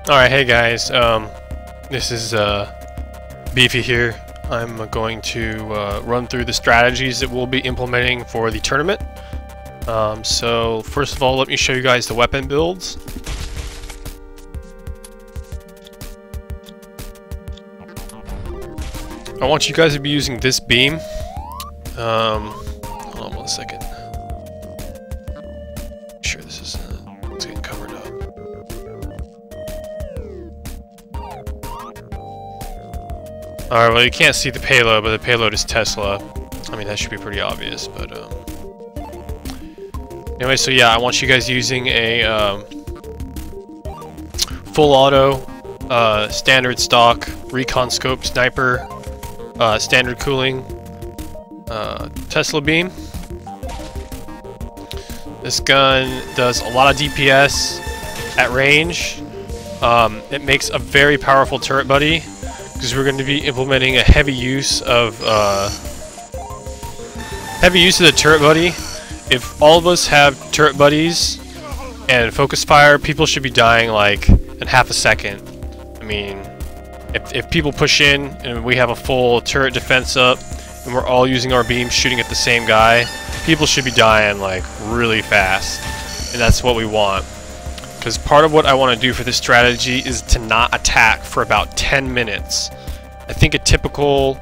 Alright, hey guys, this is Beefy here. I'm going to run through the strategies that we'll be implementing for the tournament. So first of all, let me show you guys the weapon builds. I want you guys to be using this beam. Hold on one second. Make sure this is it's getting covered up. Alright, well you can't see the payload, but the payload is Tesla. I mean, that should be pretty obvious, but anyway, so yeah, I want you guys using a full auto, standard stock, recon scope, sniper, standard cooling, Tesla beam. This gun does a lot of DPS at range. It makes a very powerful turret buddy, because we're going to be implementing a heavy use of the turret buddy. If all of us have turret buddies and focus fire, people should be dying like in half a second. I mean, if people push in and we have a full turret defense up and we're all using our beams shooting at the same guy, people should be dying like really fast, and that's what we want. Because part of what I want to do for this strategy is to not attack for about 10 minutes. I think a typical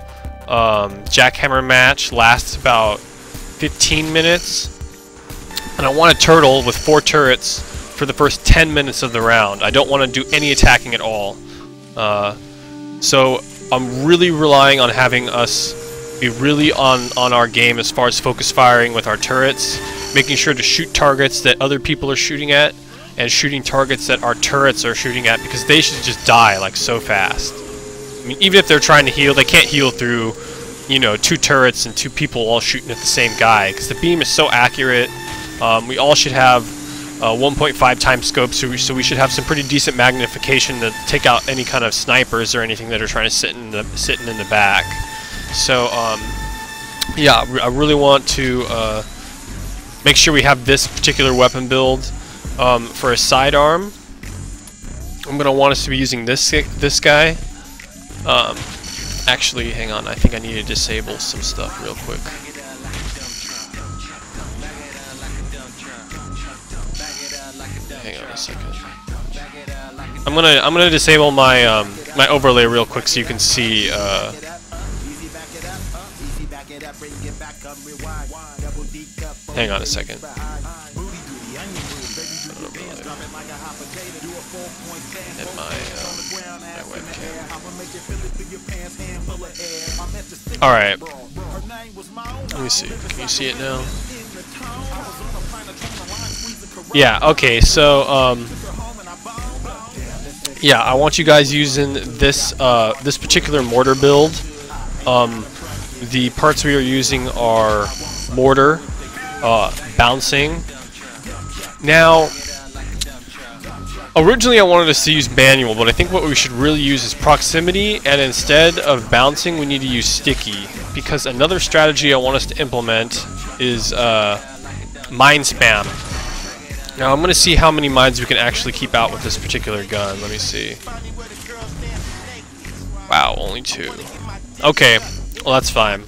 jackhammer match lasts about 15 minutes. And I want a turtle with 4 turrets for the first 10 minutes of the round. I don't want to do any attacking at all. So I'm really relying on having us be really on our game as far as focus firing with our turrets, making sure to shoot targets that other people are shooting at, and shooting targets that our turrets are shooting at, because they should just die like so fast. I mean, even if they're trying to heal, they can't heal through, you know, 2 turrets and 2 people all shooting at the same guy, because the beam is so accurate. We all should have 1.5 times scope, so we should have some pretty decent magnification to take out any kind of snipers or anything that are trying to sitting in the back. So yeah, I really want to make sure we have this particular weapon build. For a sidearm, I'm gonna want us to be using this guy. Actually, hang on. I think I need to disable some stuff real quick. Hang on a second. I'm gonna disable my my overlay real quick so you can see. Hang on a second. And my webcam. Alright. Let me see. Can you see it now? Yeah, okay, so yeah, I want you guys using this this particular mortar build. The parts we are using are mortar, bouncing. Now, originally I wanted us to use manual, but I think what we should really use is proximity, and instead of bouncing we need to use sticky, because another strategy I want us to implement is mine spam. Now I'm going to see how many mines we can actually keep out with this particular gun. Let me see. Wow, only 2. Okay, well that's fine.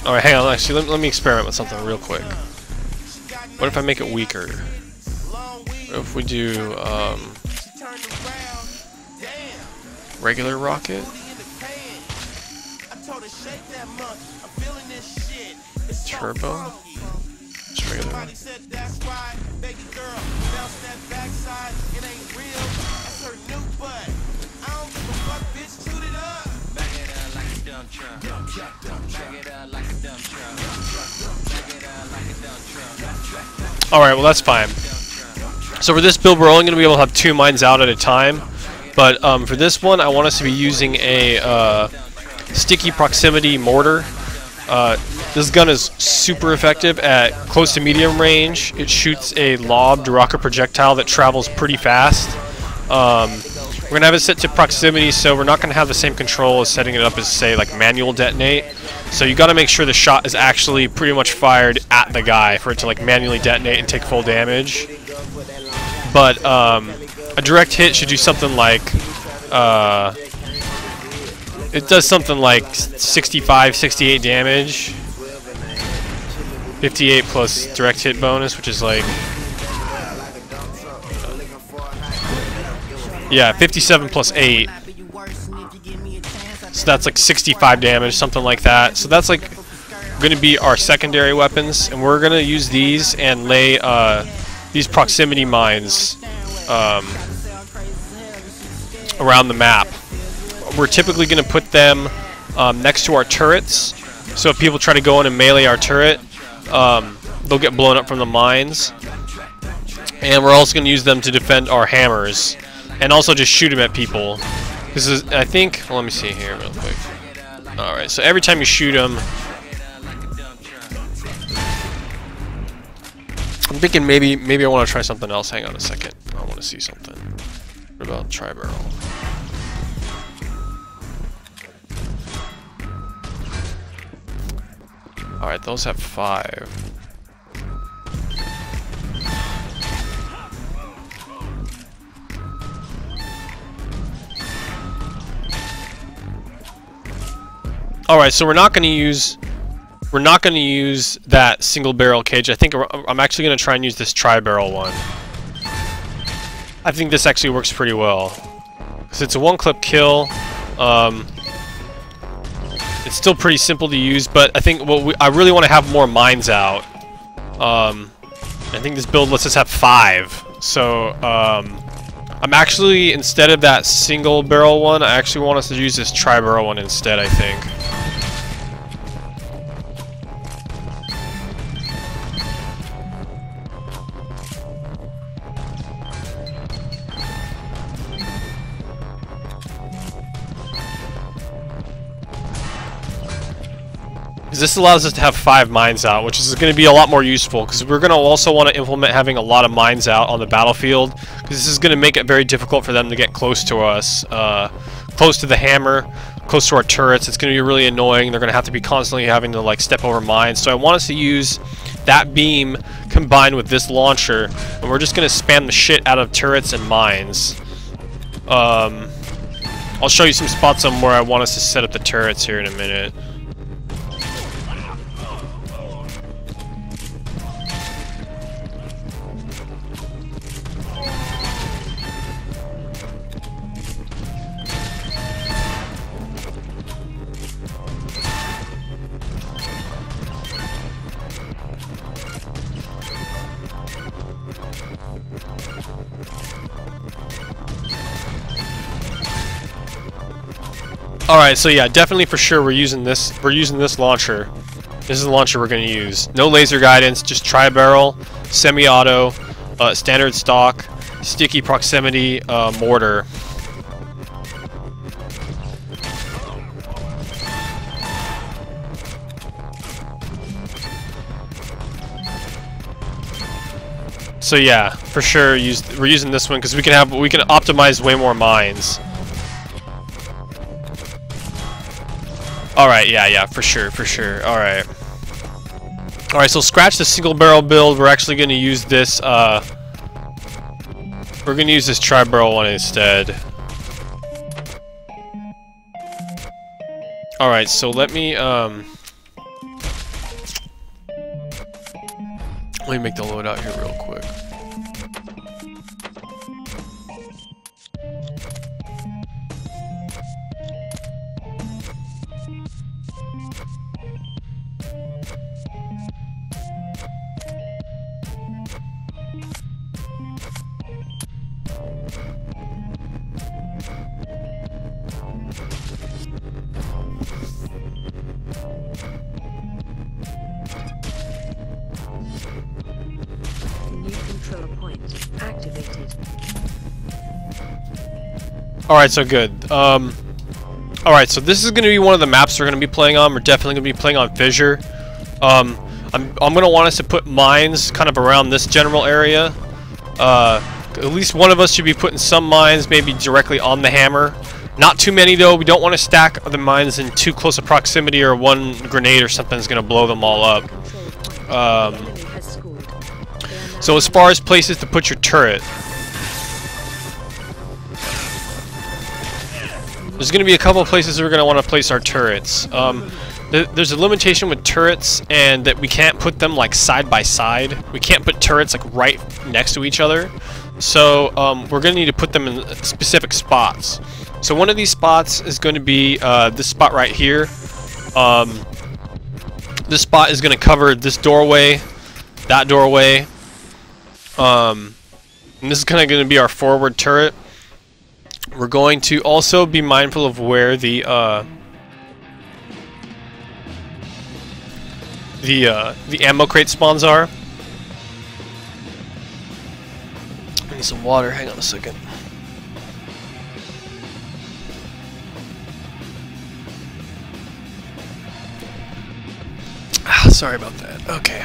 Alright, hang on, actually let me experiment with something real quick. What if I make it weaker? What if we do regular rocket? Turbo? Just regular. Alright, well that's fine. So for this build we're only going to be able to have 2 mines out at a time, but for this one I want us to be using a sticky proximity mortar. This gun is super effective at close to medium range. It shoots a lobbed rocket projectile that travels pretty fast. We're going to have it set to proximity, so we're not going to have the same control as setting it up as, say, like manual detonate. So you got to make sure the shot is actually pretty much fired at the guy for it to like manually detonate and take full damage. but a direct hit should do something like it does something like 65, 68 damage. 58 plus direct hit bonus, which is like, yeah, 57 plus 8. So that's like 65 damage, something like that. So that's like going to be our secondary weapons, and we're going to use these and lay these proximity mines around the map. We're typically going to put them next to our turrets, so if people try to go in and melee our turret, they'll get blown up from the mines. And we're also going to use them to defend our hammers, and also just shoot them at people. This is, I think, well, let me see here real quick. Alright, so every time you shoot them, I'm thinking maybe I want to try something else. Hang on a second. I want to see something. What about tri-barrel? Alright, those have 5. Alright, so we're not going to use that single barrel cage. I think I'm actually going to try and use this tri-barrel one. I think this actually works pretty well, because it's a one-clip kill. It's still pretty simple to use, but I think I really want to have more mines out. I think this build lets us have 5. So I'm actually, instead of that single barrel one, I actually want us to use this tri-barrel one instead, I think. This allows us to have 5 mines out, which is going to be a lot more useful, because we're going to also want to implement having a lot of mines out on the battlefield, because this is going to make it very difficult for them to get close to us, close to the hammer, close to our turrets. It's going to be really annoying. They're going to have to be constantly having to like step over mines. So I want us to use that beam combined with this launcher, and we're just going to spam the shit out of turrets and mines. I'll show you some spots on where I want us to set up the turrets here in a minute. Alright, so yeah, definitely for sure we're using this launcher. This is the launcher we're going to use. No laser guidance, just tri-barrel, semi-auto, standard stock, sticky proximity, mortar. So yeah, for sure we're using this one because we can optimize way more mines. Alright, yeah, for sure. Alright. Alright, so scratch the single barrel build. We're actually gonna use this tri-barrel one instead. Alright, so let me make the loadout here real quick. Alright, so good. Alright, so this is going to be one of the maps we're going to be playing on. We're definitely going to be playing on Fissure. I'm going to want us to put mines kind of around this general area. At least one of us should be putting some mines maybe directly on the hammer. Not too many though. We don't want to stack the mines in too close a proximity, or one grenade or something is going to blow them all up. So as far as places to put your turret, There's going to be a couple of places we're going to want to place our turrets. There's a limitation with turrets, and that we can't put them like side by side. We can't put turrets like right next to each other. So we're going to need to put them in specific spots. So one of these spots is going to be this spot right here. This spot is going to cover this doorway, that doorway. And this is kind of going to be our forward turret. We're going to also be mindful of where the ammo crate spawns are. I need some water. Hang on a second. Sorry about that. Okay.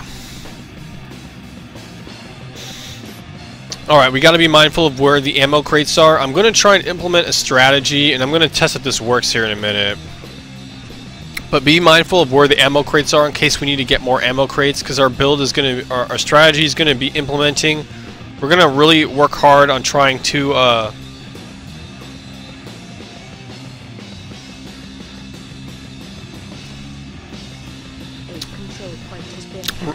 Alright, we got to be mindful of where the ammo crates are. I'm going to try and implement a strategy, and I'm going to test if this works here in a minute. But be mindful of where the ammo crates are in case we need to get more ammo crates, because our build is going to, our strategy is going to be implementing. We're going to really work hard on trying to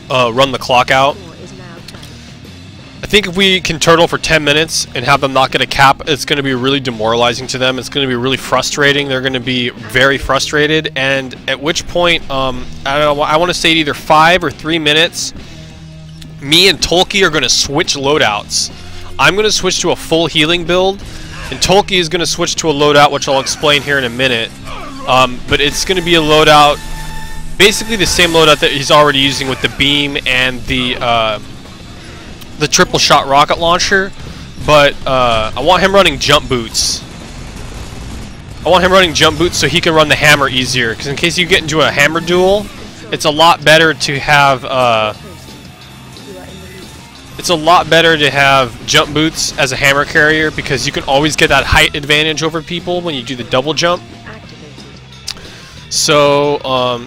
run the clock out. I think if we can turtle for 10 minutes and have them not get a cap, it's going to be really demoralizing to them. It's going to be really frustrating. They're going to be very frustrated, and at which point, I don't know, I want to say either 5 or 3 minutes, me and Tolkien are going to switch loadouts. I'm going to switch to a full healing build, and Tolkien is going to switch to a loadout, which I'll explain here in a minute. But it's going to be a loadout, basically the same loadout that he's already using with the beam and the triple shot rocket launcher, but I want him running jump boots. I want him running jump boots so he can run the hammer easier, because in case you get into a hammer duel, it's a lot better to have jump boots as a hammer carrier, because you can always get that height advantage over people when you do the double jump. So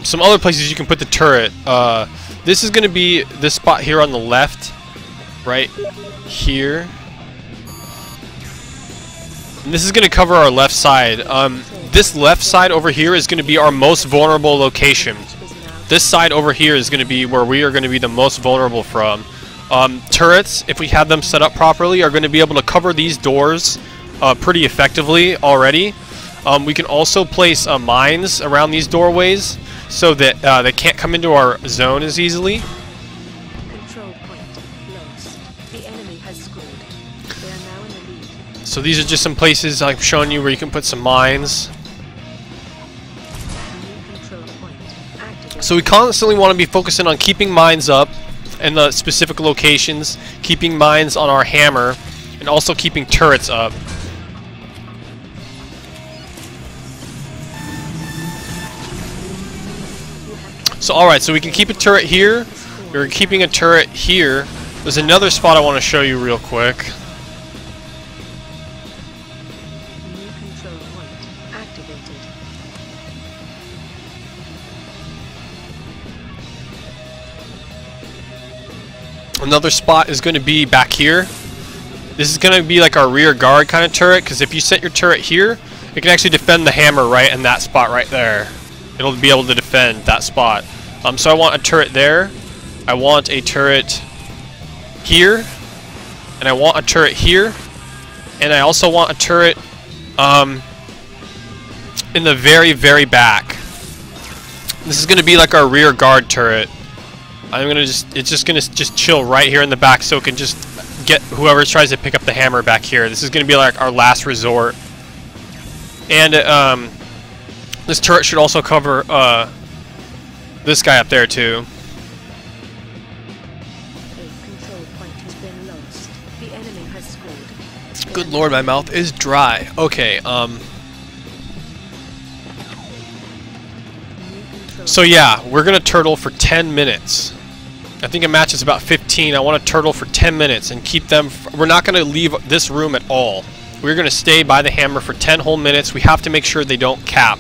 some other places you can put the turret. This is going to be this spot here on the left. Right here. And this is going to cover our left side. This left side over here is going to be our most vulnerable location. This side over here is going to be where we are going to be the most vulnerable from. Turrets, if we have them set up properly, are going to be able to cover these doors pretty effectively already. We can also place mines around these doorways so that they can't come into our zone as easily. So these are just some places I've shown you where you can put some mines. So we constantly want to be focusing on keeping mines up in the specific locations, keeping mines on our hammer, and also keeping turrets up. So alright, so we can keep a turret here. We're keeping a turret here. There's another spot I want to show you real quick. Another spot is going to be back here. This is going to be like our rear guard kind of turret, because if you set your turret here, it can actually defend the hammer right in that spot right there. It'll be able to defend that spot. So I want a turret there. I want a turret here. And I want a turret here. And I also want a turret in the very, very back. This is going to be like our rear guard turret. It's just gonna chill right here in the back, so it can just get whoever tries to pick up the hammer back here. This is gonna be like our last resort. And this turret should also cover this guy up there too. Good lord, my mouth is dry. Okay, so yeah, we're gonna turtle for 10 minutes. I think a match is about 15. I want to turtle for 10 minutes and keep them. We're not going to leave this room at all. We're going to stay by the hammer for 10 whole minutes. We have to make sure they don't cap.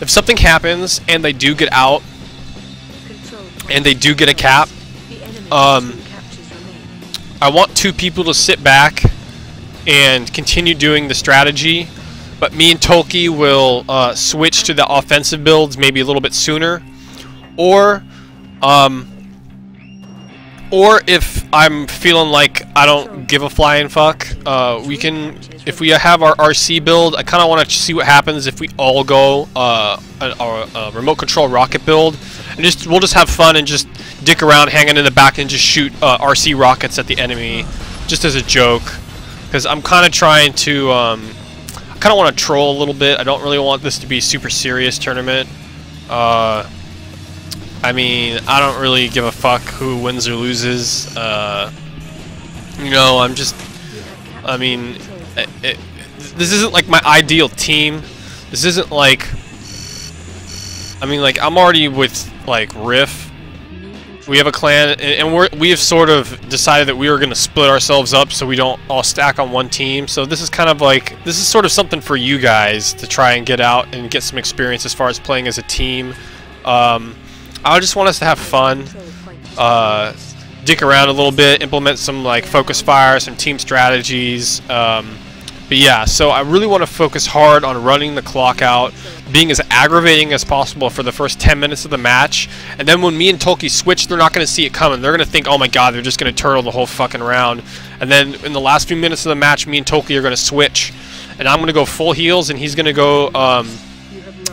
If something happens and they do get out and they do get a cap, I want 2 people to sit back and continue doing the strategy but me and Tolkien will switch to the offensive builds maybe a little bit sooner, or if I'm feeling like I don't give a flying fuck, we can, if we have our RC build, I kind of want to see what happens if we all go a remote control rocket build, and we'll just have fun and just dick around hanging in the back and just shoot RC rockets at the enemy, just as a joke, because I'm kind of trying to, I kind of want to troll a little bit. I don't really want this to be a super serious tournament. I mean, I don't really give a fuck who wins or loses. You know, I mean, this isn't like my ideal team. This isn't like, I mean, like, I'm already with, like, Riff. We have a clan, and we have sort of decided that we are going to split ourselves up so we don't all stack on one team. So this is kind of like, this is sort of something for you guys to try and get out and get some experience as far as playing as a team. I just want us to have fun, dick around a little bit, implement some like focus fire, some team strategies. But yeah, so I really want to focus hard on running the clock out, being as aggravating as possible for the first 10 minutes of the match, and then when me and Tolkien switch, they're not going to see it coming. They're going to think, oh my god, they're just going to turtle the whole fucking round. And then in the last few minutes of the match, me and Tolkien are going to switch, and I'm going to go full heals, and he's going to go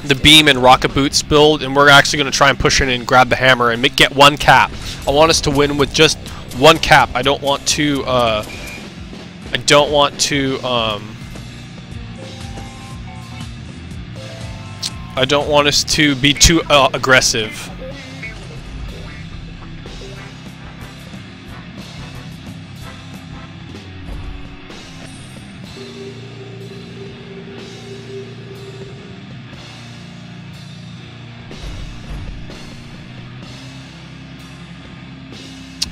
the beam and rocket boots build, and we're actually going to try and push in and grab the hammer and get one cap. I want us to win with just one cap. I don't want to I don't want us to be too aggressive.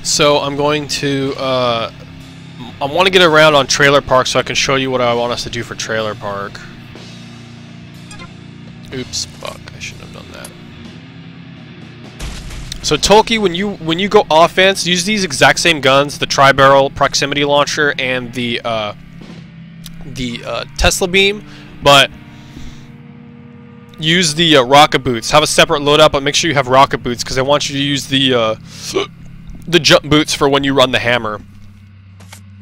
So I'm going to, I want to get around on Trailer Park so I can show you what I want us to do for Trailer Park. Oops, fuck, I shouldn't have done that. So Tolkien, when you go offense, use these exact same guns, the tri-barrel proximity launcher and the Tesla beam, but use the rocket boots. Have a separate loadout, but make sure you have rocket boots because I want you to use the jump boots for when you run the hammer.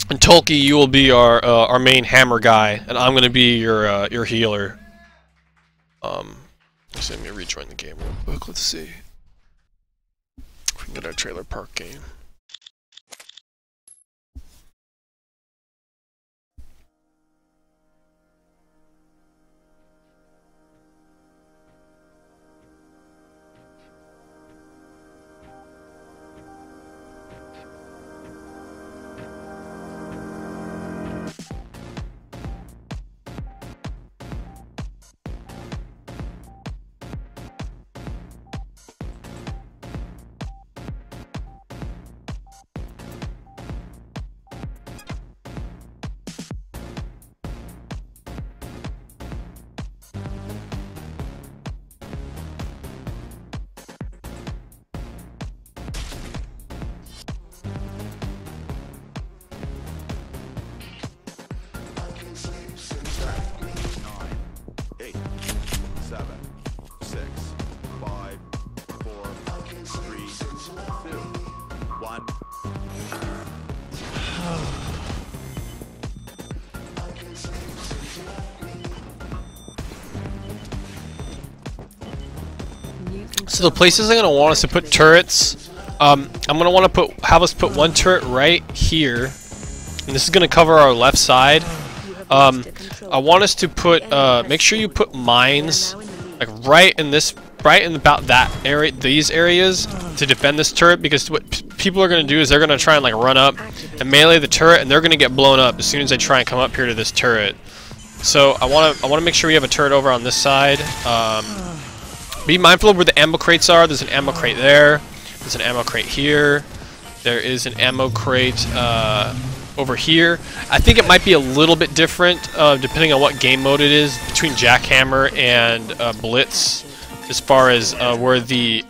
And Tolkien, you will be our main hammer guy, and I'm gonna be your healer. Let me rejoin the game real quick. Let's see if we can get our Trailer Park game. So the places I'm gonna want us to put turrets, I'm gonna want to have us put one turret right here, and this is gonna cover our left side. I want us to put, make sure you put mines like right in about that area, these areas, to defend this turret, because what people are gonna do is they're gonna try and like run up and melee the turret, and they're gonna get blown up as soon as they try and come up here to this turret. So I wanna make sure we have a turret over on this side. Be mindful of where the ammo crates are. There's an ammo crate there. There's an ammo crate here. There is an ammo crate over here. I think it might be a little bit different depending on what game mode it is between Jackhammer and Blitz, as far as where the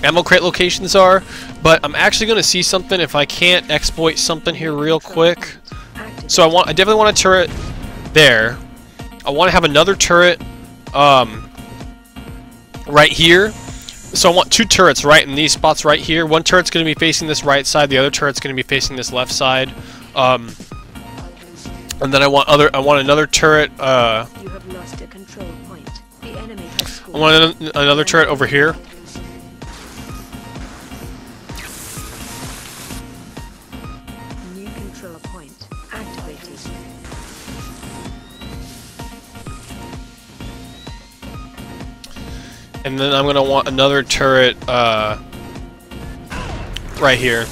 ammo crate locations are. But I'm actually going to see something if I can't exploit something here real quick. So I definitely want a turret there. I want to have another turret right here. So I want 2 turrets right in these spots right here. One turret's going to be facing this right side. The other turret's going to be facing this left side. And then I want another turret. You have lost a control point. The enemy has scored. I want another turret over here. New control point activated. And then I'm gonna want another turret right here.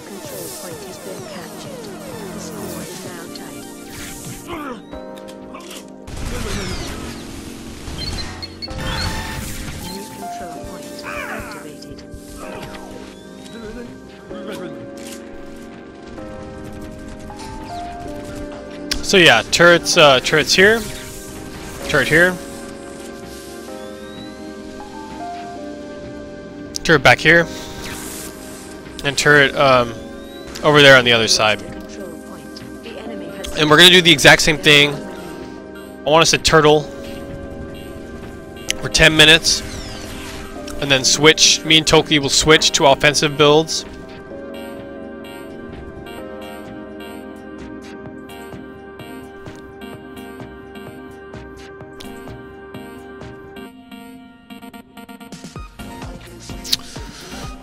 Control point has been captured. The score is now tied. New control point activated. So yeah, turrets here, turret here, turret back here, and turret over there on the other side. Control point. The enemy has And we're gonna do the exact same thing. I want us to turtle for 10 minutes, and then switch. Me and Toki will switch to offensive builds.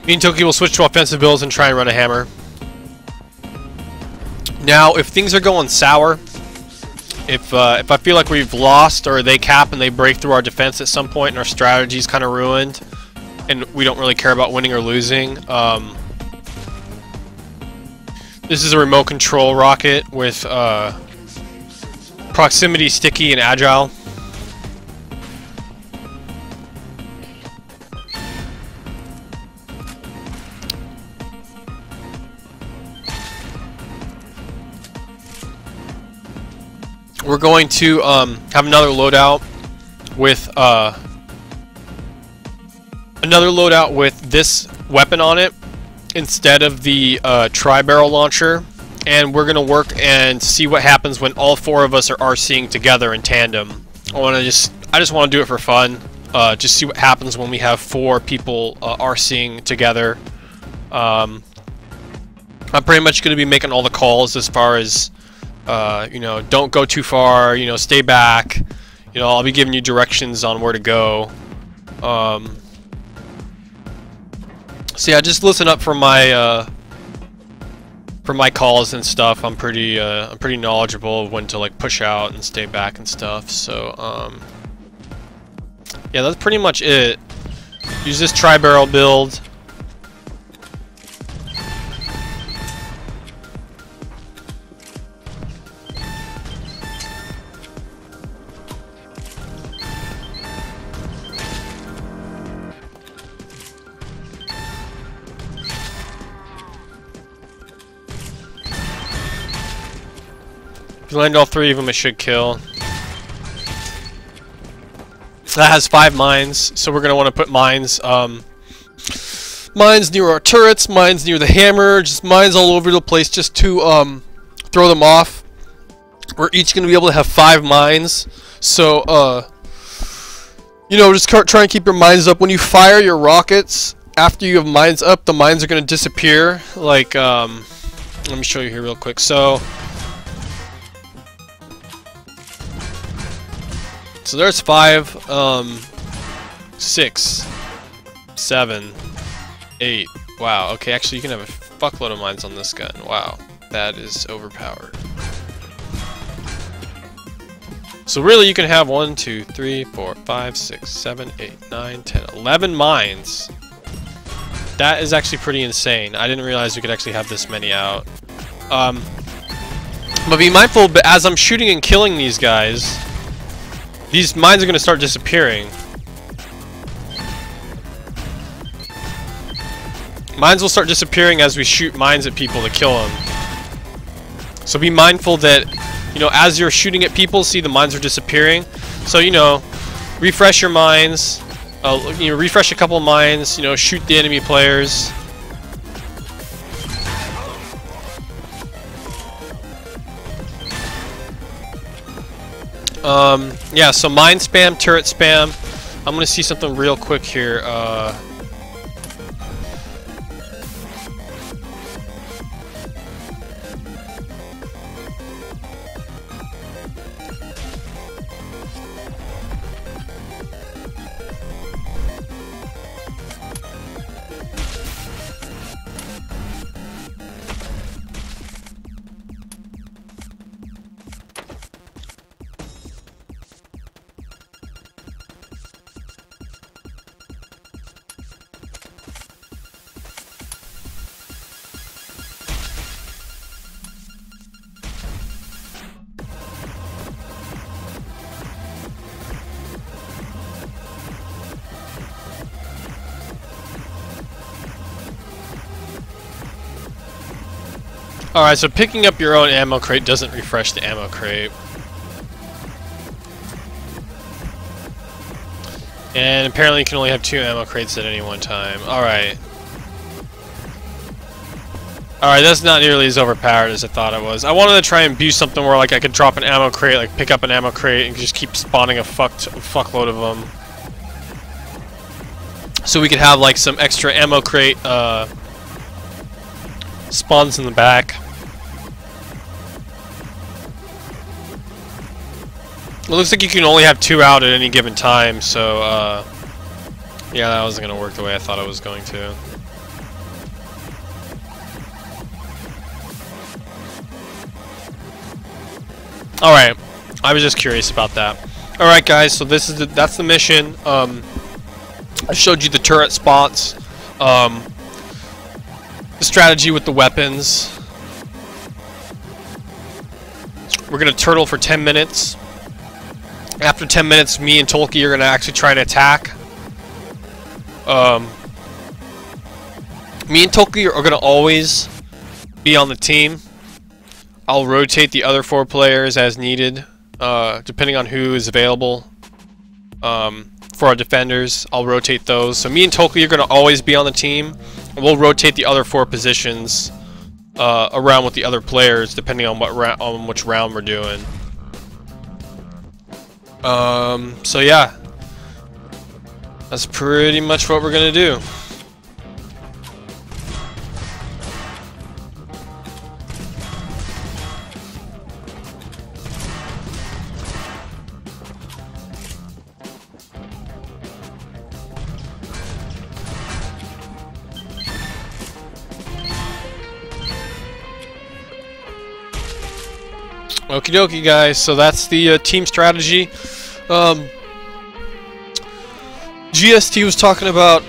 Me and Toki will switch to offensive builds and try and run a hammer. Now, if things are going sour, if I feel like we've lost or they cap and they break through our defense at some point and our strategy's kind of ruined, and we don't really care about winning or losing, this is a remote control rocket with proximity, sticky, and agile. We're going to have another loadout with this weapon on it instead of the tri-barrel launcher, and we're gonna work and see what happens when all 4 of us are RCing together in tandem. I just want to do it for fun. Just see what happens when we have 4 people RCing together. I'm pretty much gonna be making all the calls as far as you know, don't go too far, you know, stay back. You know, I'll be giving you directions on where to go. So yeah, just listen up for my calls and stuff. I'm pretty knowledgeable of when to like push out and stay back and stuff. So yeah, that's pretty much it. Use this tri-barrel build. If you land all 3 of them, it should kill. That has 5 mines, so we're gonna want to put mines, mines near our turrets, mines near the hammer, just mines all over the place, just to throw them off. We're each gonna be able to have 5 mines, so you know, just try and keep your mines up. When you fire your rockets, after you have mines up, the mines are gonna disappear. Like, let me show you here real quick. So there's 5, 6, 7, 8. Wow, okay, actually you can have a fuckload of mines on this gun. Wow, that is overpowered. So really you can have 1, 2, 3, 4, 5, 6, 7, 8, 9, 10, 11 mines. That is actually pretty insane. I didn't realize we could actually have this many out. But be mindful, but as I'm shooting and killing these guys, these mines are going to start disappearing. Mines will start disappearing as we shoot mines at people to kill them. So be mindful that, you know, as you're shooting at people, see the mines are disappearing. So, you know, refresh your mines. You know, refresh a couple of mines. You know, shoot the enemy players. Yeah, so mine spam, turret spam. I'm gonna see something real quick here. Alright, so picking up your own ammo crate doesn't refresh the ammo crate. And apparently you can only have 2 ammo crates at any one time. Alright. Alright, that's not nearly as overpowered as I thought it was. I wanted to try and do something where like I could drop an ammo crate, like pick up an ammo crate and just keep spawning a fuckload of them. So we could have like some extra ammo crate spawns in the back. It looks like you can only have 2 out at any given time, so yeah, that wasn't gonna work the way I thought it was going to. Alright, I was just curious about that. Alright guys, so this is that's the mission. I showed you the turret spots, the strategy with the weapons. We're gonna turtle for 10 minutes. After 10 minutes, me and Tolkien are gonna actually try and attack. Me and Tolkien are gonna always be on the team. I'll rotate the other 4 players as needed, depending on who is available. For our defenders, I'll rotate those. So me and Tolkien are gonna always be on the team. We'll rotate the other 4 positions around with the other players, depending on which round we're doing. So yeah, that's pretty much what we're gonna do. Okie dokie guys, so that's the team strategy. GST was talking about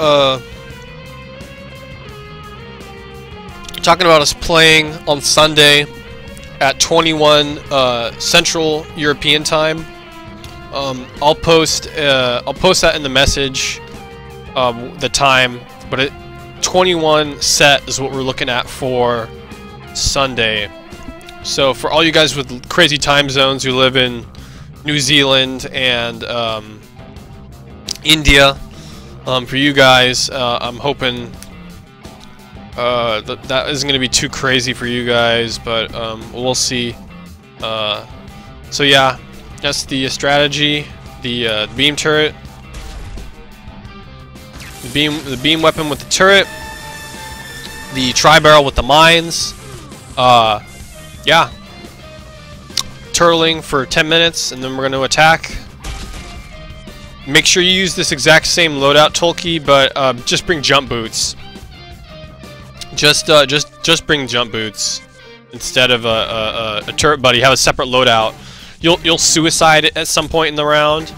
us playing on Sunday at 21 Central European time. I'll post that in the message, the time, but 21 set is what we're looking at for Sunday. So for all you guys with crazy time zones who live in New Zealand and India, for you guys, I'm hoping that isn't going to be too crazy for you guys, but we'll see. So yeah, that's the strategy. The beam turret, the beam weapon with the turret, the tri-barrel with the mines. Yeah, turtling for 10 minutes, and then we're going to attack. Make sure you use this exact same loadout Tolkien, but just bring jump boots. Just bring jump boots instead of a turret buddy. Have a separate loadout. You'll suicide it at some point in the round.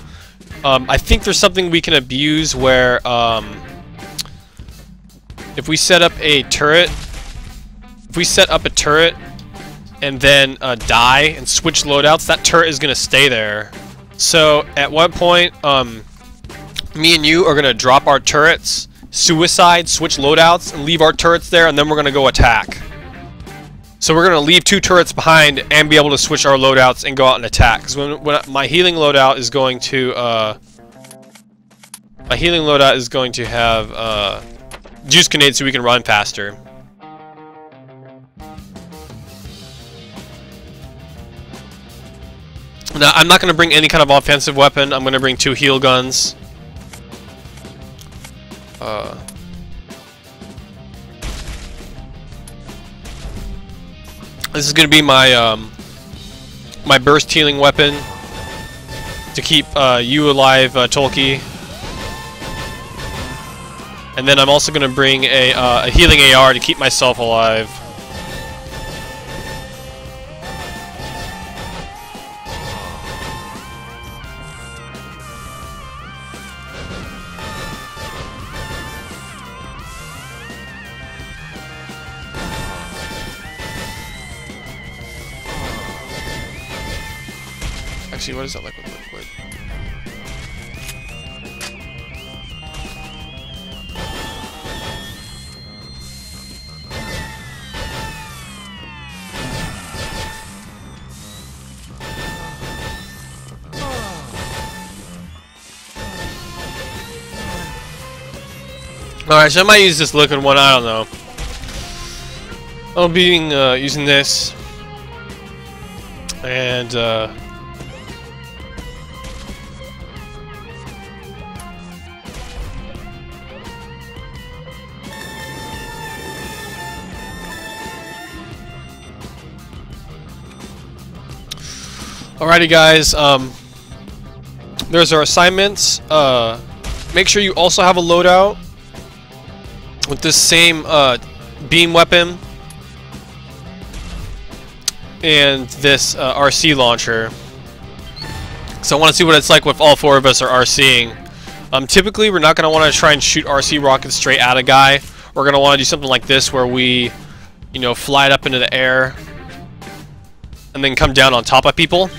I think there's something we can abuse where if we set up a turret, and then die and switch loadouts, that turret is going to stay there. So at one point, me and you are going to drop our turrets, suicide, switch loadouts, and leave our turrets there, and then we're going to go attack. So we're going to leave 2 turrets behind and be able to switch our loadouts and go out and attack. Because when my healing loadout is going to have juice grenades so we can run faster. Now I'm not going to bring any kind of offensive weapon. I'm going to bring 2 heal guns. This is going to be my my burst healing weapon to keep you alive, Tolkien. And then I'm also going to bring a healing AR to keep myself alive. Actually, what is that liquid? Alright, so I might use this liquid one, I don't know. I'll be using this. And, alrighty guys, there's our assignments. Make sure you also have a loadout with this same beam weapon and this RC launcher. So I want to see what it's like with all 4 of us are RCing. Typically we're not going to want to try and shoot RC rockets straight at a guy. We're going to want to do something like this where we, you know, fly it up into the air and then come down on top of people.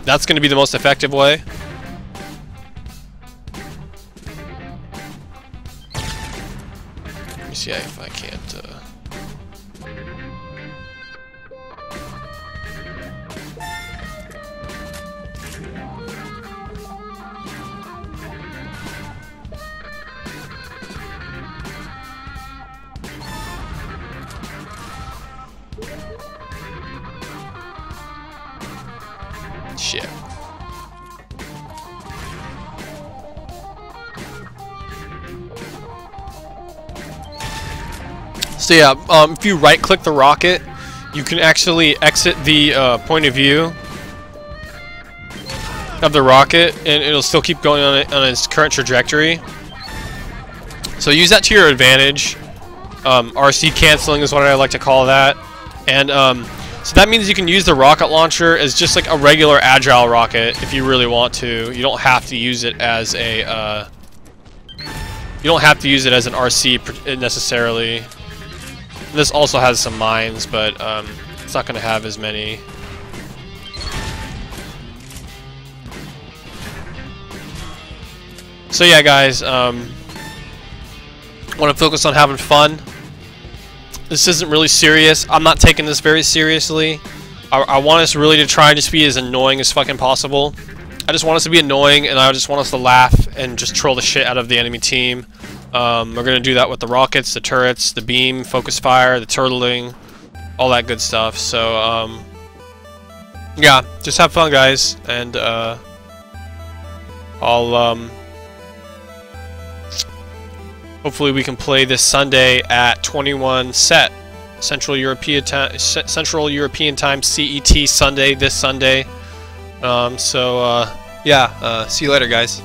That's going to be the most effective way. Let me see if I can't... Shit. So yeah, if you right-click the rocket, you can actually exit the point of view of the rocket, and it'll still keep going on its current trajectory. So use that to your advantage. RC canceling is what I like to call that, and so that means you can use the rocket launcher as just like a regular agile rocket if you really want to. You don't have to use it as a you don't have to use it as an RC necessarily. This also has some mines, but it's not going to have as many. So yeah, guys, want to focus on having fun. This isn't really serious. I'm not taking this very seriously. I want us really to try and just be as annoying as fucking possible. I just want us to be annoying, and I just want us to laugh and just troll the shit out of the enemy team. We're going to do that with the rockets, the turrets, the beam, focus fire, the turtling, all that good stuff. So, yeah, just have fun, guys, and I'll hopefully we can play this Sunday at 21 set Central European time CET Sunday this Sunday. Yeah, see you later, guys.